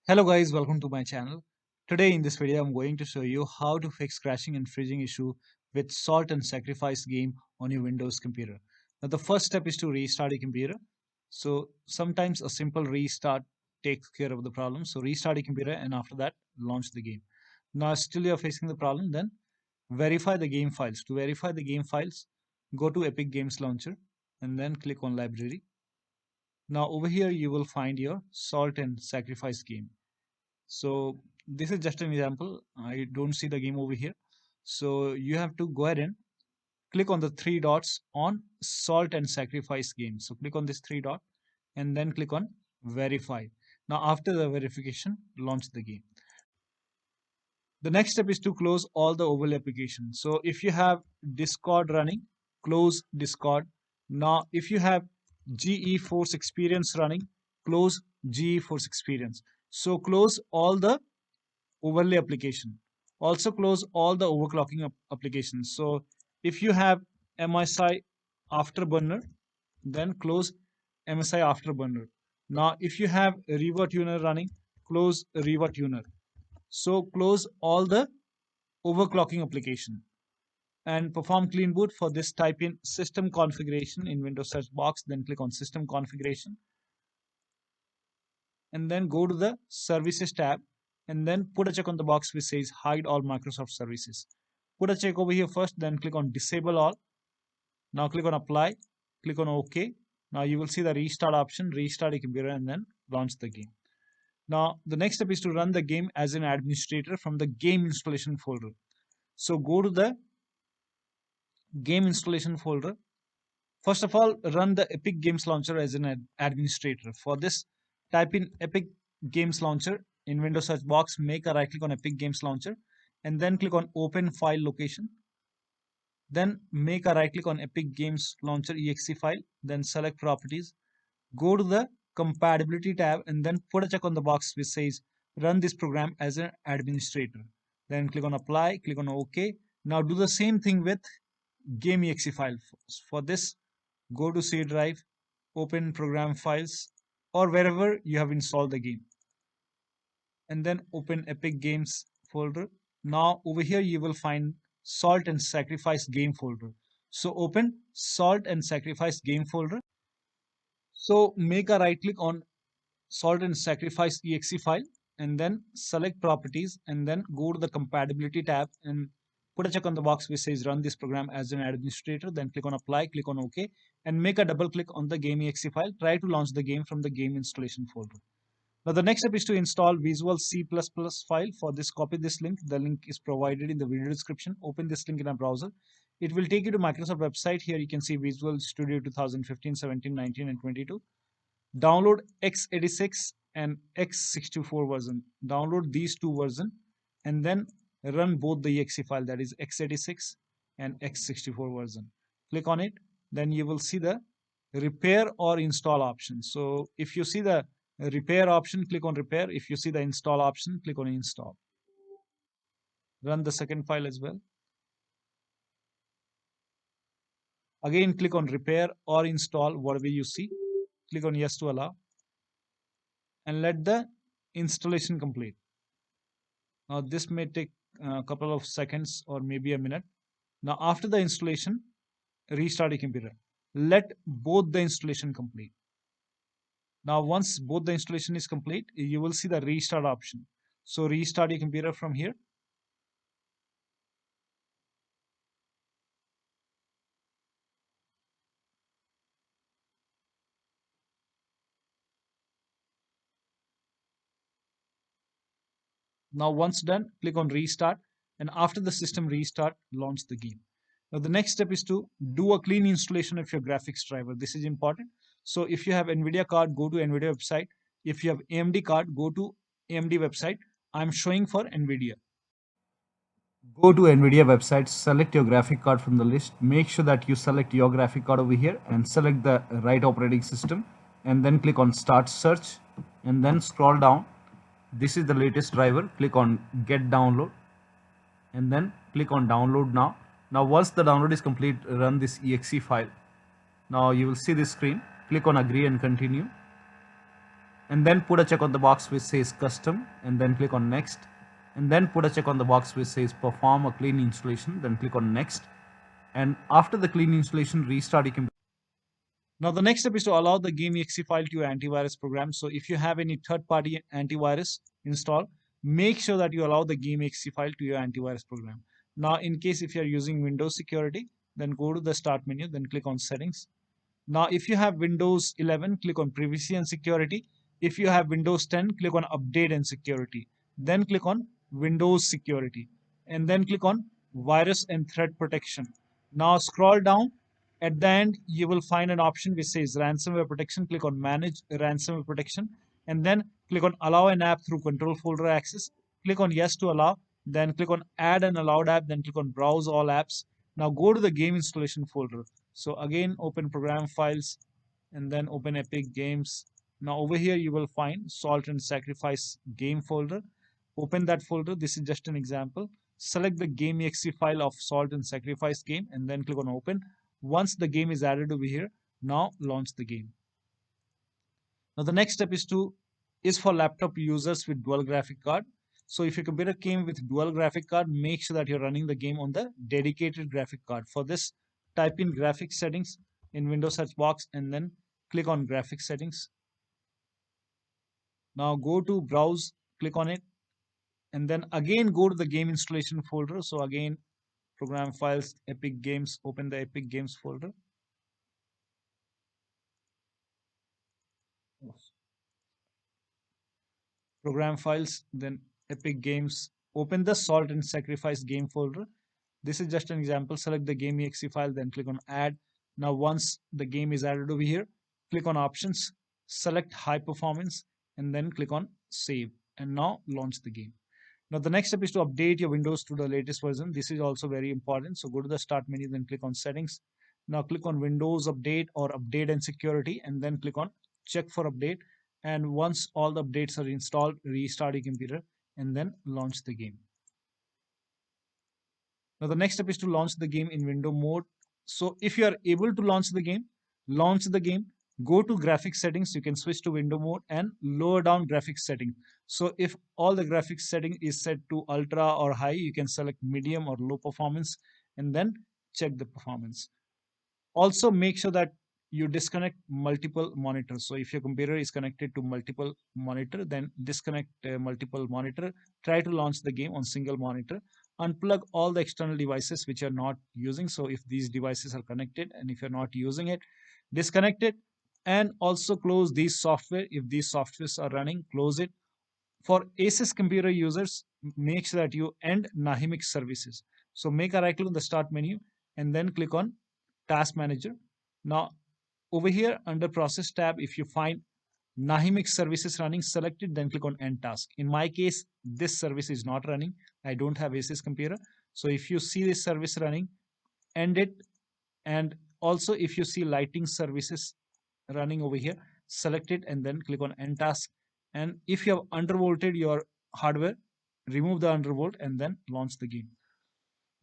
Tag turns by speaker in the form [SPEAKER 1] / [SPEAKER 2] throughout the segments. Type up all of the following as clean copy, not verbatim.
[SPEAKER 1] Hello guys, welcome to my channel. Today in this video I'm going to show you how to fix crashing and freezing issue with Salt and Sacrifice game on your Windows computer. Now the first step is to restart your computer. So sometimes a simple restart takes care of the problem. So restart your computer and after that launch the game. Now still you're facing the problem, then verify the game files. To verify the game files, go to Epic Games Launcher and then click on Library. Now over here you will find your Salt and Sacrifice game. So this is just an example. I don't see the game over here. So you have to go ahead and click on the three dots on Salt and Sacrifice game. So click on this three dot and then click on verify. Now after the verification, launch the game. The next step is to close all the overlay applications. So if you have Discord running, close Discord. Now if you have GeForce Experience running, close GeForce Experience. So close all the overlay application. Also close all the overclocking applications. So if you have MSI Afterburner, then close MSI Afterburner. Now if you have ReverTuner running, close ReverTuner. So close all the overclocking application and perform Cleanboot. For this, type in system configuration in Windows search box, then click on system configuration and then go to the services tab and then put a check on the box which says hide all Microsoft services. Put a check over here first, then click on disable all. Now click on apply, click on OK. Now you will see the restart option, restart your computer and then launch the game. Now the next step is to run the game as an administrator from the game installation folder. So go to the game installation folder. First of all, run the Epic Games Launcher as an administrator. For this, type in Epic Games Launcher in Windows search box, make a right click on Epic Games Launcher and then click on open file location. Then make a right click on Epic Games Launcher exe file, then select properties. Go to the compatibility tab and then put a check on the box which says run this program as an administrator. Then click on apply, click on OK. Now do the same thing with game exe file. For this, go to C drive, open program files or wherever you have installed the game and then open Epic Games folder. Now over here you will find Salt and Sacrifice game folder. So open Salt and Sacrifice game folder. So make a right click on Salt and Sacrifice exe file and then select properties and then go to the compatibility tab and put a check on the box which says run this program as an administrator. Then click on apply, click on OK and make a double click on the game exe file. Try to launch the game from the game installation folder. Now the next step is to install Visual C++ file. For this, copy this link. The link is provided in the video description. Open this link in a browser. It will take you to Microsoft website. Here you can see Visual Studio 2015, 17, 19 and 22. Download x86 and x64 version. Download these two versions and then run both the exe file, that is x86 and x64 version. Click on it. Then you will see the repair or install option. So if you see the repair option, click on repair. If you see the install option, click on install. Run the second file as well. Again, click on repair or install, whatever you see. Click on yes to allow and let the installation complete. Now this may take a couple of seconds or maybe a minute. Now after the installation, restart your computer. Let both the installation complete. Now once both the installation is complete, you will see the restart option. So restart your computer from here. Now once done, click on restart and after the system restart, launch the game. Now the next step is to do a clean installation of your graphics driver. This is important. So if you have NVIDIA card, go to NVIDIA website. If you have AMD card, go to AMD website. I'm showing for NVIDIA. Go to NVIDIA website, select your graphic card from the list. Make sure that you select your graphic card over here and select the right operating system and then click on start search and then scroll down. This is the latest driver. Click on get download and then click on download now. Now once the download is complete, run this exe file. Now you will see this screen. Click on agree and continue. and then put a check on the box which says custom, and then click on next, and then put a check on the box which says perform a clean installation, then click on next, and after the clean installation restart you can. Now the next step is to allow the game exe file to your antivirus program. So if you have any third-party antivirus installed, make sure that you allow the game exe file to your antivirus program. Now in case if you are using Windows security, then go to the start menu, then click on settings. Now, if you have Windows 11, click on Privacy and Security. If you have Windows 10, click on Update and Security. Then click on Windows Security. And then click on Virus and Threat Protection. Now, scroll down. At the end, you will find an option which says Ransomware Protection. Click on Manage Ransomware Protection. And then click on Allow an app through Control Folder Access. Click on Yes to allow. Then click on Add an allowed app. Then click on Browse all apps. Now go to the game installation folder. So again, open program files and then open Epic Games. Now over here, you will find Salt and Sacrifice game folder. Open that folder. This is just an example. Select the game exe file of Salt and Sacrifice game and then click on open. Once the game is added over here, now launch the game. Now the next step is for laptop users with dual graphic card. So if your computer came with dual graphic card, make sure that you're running the game on the dedicated graphic card. For this, type in graphics settings in Windows search box and then click on graphics settings. Now go to browse, click on it, and then again go to the game installation folder. So again, program files, Epic Games, open the Epic Games folder. Program files, then Epic Games, open the Salt and Sacrifice game folder. This is just an example. Select the game exe file, then click on add. Now once the game is added over here, click on options, select high performance, and then click on save, and now launch the game. Now the next step is to update your Windows to the latest version. This is also very important. So go to the start menu, then click on settings. Now click on Windows update or update and security, and then click on check for update. And once all the updates are installed, restart your computer and then launch the game. Now the next step is to launch the game in window mode. So if you are able to launch the game, go to graphics settings. You can switch to window mode and lower down graphics setting. So if all the graphics setting is set to ultra or high, you can select medium or low performance and then check the performance. Also make sure that you disconnect multiple monitors. So if your computer is connected to multiple monitor, then disconnect multiple monitor. Try to launch the game on single monitor. Unplug all the external devices which are not using. So if these devices are connected and if you're not using it, disconnect it, and also close these software. If these softwares are running, close it. For Asus computer users, make sure that you end Nahimix services. So make a right click on the start menu and then click on task manager. Now over here under process tab, if you find Nahimix services running, select it, then click on end task. In my case, this service is not running. I don't have Asus computer. So if you see this service running, end it. And also if you see lighting services running over here, select it and then click on end task. And if you have undervolted your hardware, remove the undervolt and then launch the game.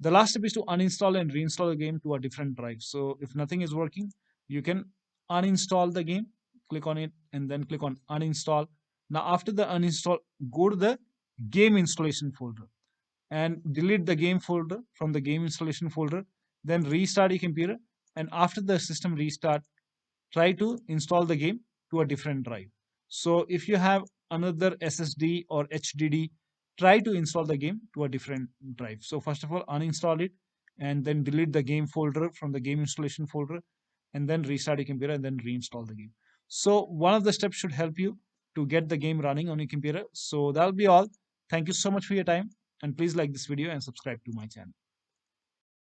[SPEAKER 1] The last step is to uninstall and reinstall the game to a different drive. So if nothing is working, you can uninstall the game, click on it and then click on uninstall. Now after the uninstall, go to the game installation folder and delete the game folder from the game installation folder. Then restart your computer, and after the system restart, try to install the game to a different drive. So if you have another SSD or HDD, try to install the game to a different drive. So first of all, uninstall it and then delete the game folder from the game installation folder and then restart your computer and then reinstall the game. So one of the steps should help you to get the game running on your computer. So that'll be all. Thank you so much for your time, and please like this video and subscribe to my channel.